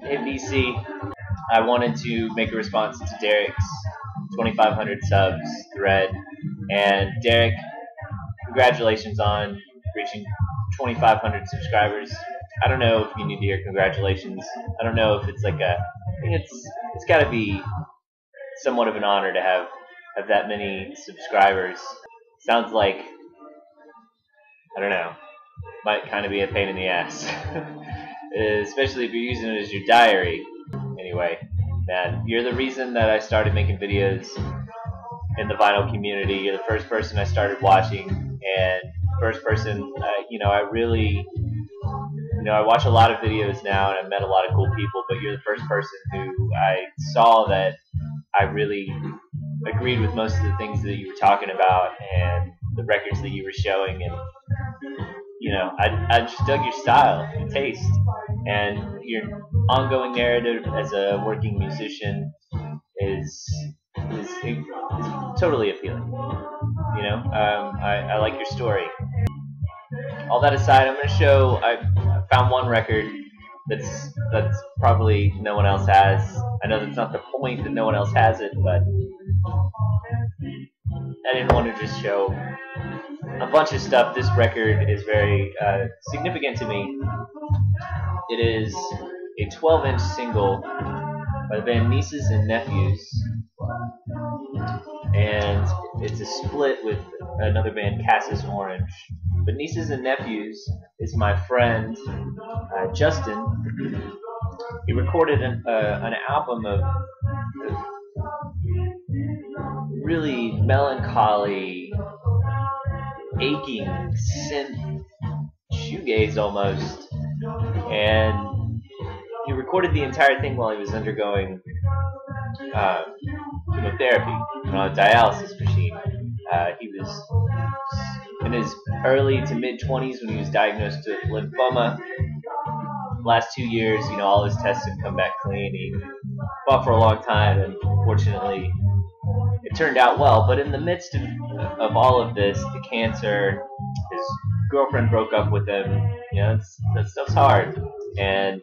Hey BC, I wanted to make a response to Dereck's 2,500 subs thread, and Dereck, congratulations on reaching 2,500 subscribers. I don't know if you need to hear congratulations. I don't know if it's like I think it's got to be somewhat of an honor to have that many subscribers. Sounds like, I don't know, might kind of be a pain in the ass. Especially if you're using it as your diary. Anyway, man, you're the reason that I started making videos in the vinyl community. You're the first person I started watching, and first person, I really, I watch a lot of videos now, and I've met a lot of cool people, but you're the first person who I saw that I really agreed with most of the things that you were talking about and the records that you were showing, and I just dug your style, your taste, and your ongoing narrative as a working musician is totally appealing. I like your story. All that aside, I'm going to show. I found one record that's probably no one else has. I know that's not the point that no one else has it, but I didn't want to just show a bunch of stuff. This record is very significant to me. It is a 12-inch single by the band Nieces and Nephews, and it's a split with another band, Cassis Orange. But Nieces and Nephews is my friend Justin. He recorded an album of really melancholy, aching synth shoegaze almost, and he recorded the entire thing while he was undergoing chemotherapy on a dialysis machine. He was in his early to mid-20s when he was diagnosed with lymphoma. Last 2 years, all his tests had come back clean. He fought for a long time, and fortunately, it turned out well. But in the midst of all of this, the cancer, his girlfriend broke up with him. That stuff's hard. And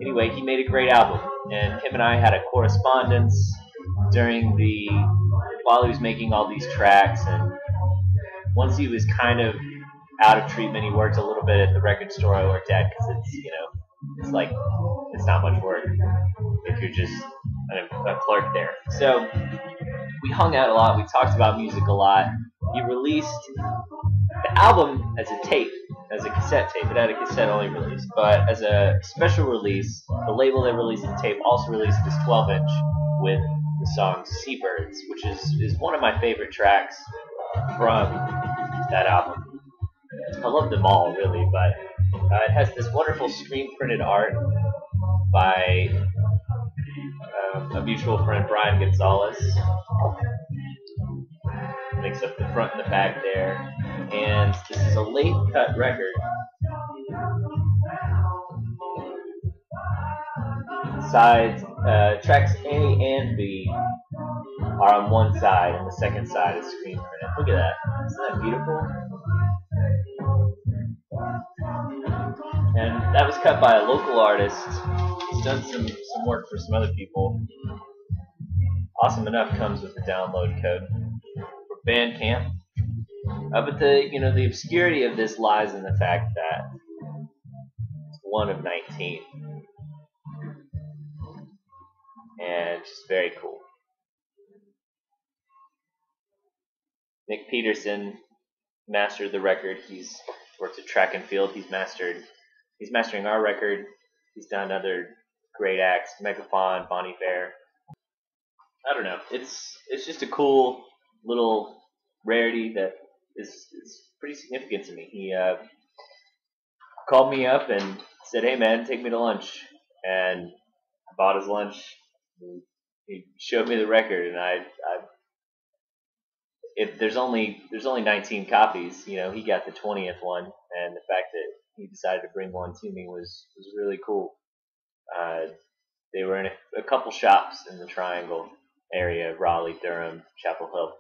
anyway, he made a great album, and him and I had a correspondence while he was making all these tracks. And once he was kind of out of treatment, he worked a little bit at the record store I worked at, because it's not much work if you're just a clerk there. So we hung out a lot. We talked about music a lot. He released the album as a tape, as a cassette tape. It had a cassette-only release, but as a special release, the label that released the tape also released this 12-inch with the song Seabirds, which is one of my favorite tracks from that album. I love them all, really, but it has this wonderful screen-printed art by a mutual friend, Brian Gonzalez. Makes up the front and the back there. And this is a late-cut record. Sides, tracks A and B are on one side, and the second side is screen printed. Look at that. Isn't that beautiful? And that was cut by a local artist. He's done some work for some other people. Awesome Enough comes with the download code for Bandcamp. But the obscurity of this lies in the fact that it's one of 19. And just very cool. Nick Peterson mastered the record. He's worked at Track and Field. He's mastering our record. He's done other great acts, Megaphon, Bon Iver. I don't know. It's just a cool little rarity that is pretty significant to me. He called me up and said, "Hey man, take me to lunch," and I bought his lunch. He showed me the record, and if there's only 19 copies, he got the 20th one, and the fact that he decided to bring one to me was really cool. They were in a couple shops in the Triangle area, Raleigh, Durham, Chapel Hill.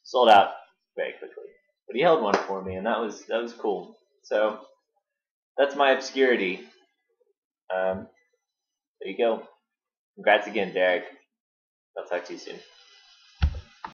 Sold out very quickly, but he held one for me, and that was cool. So that's my obscurity. There you go. Congrats again, Dereck. I'll talk to you soon.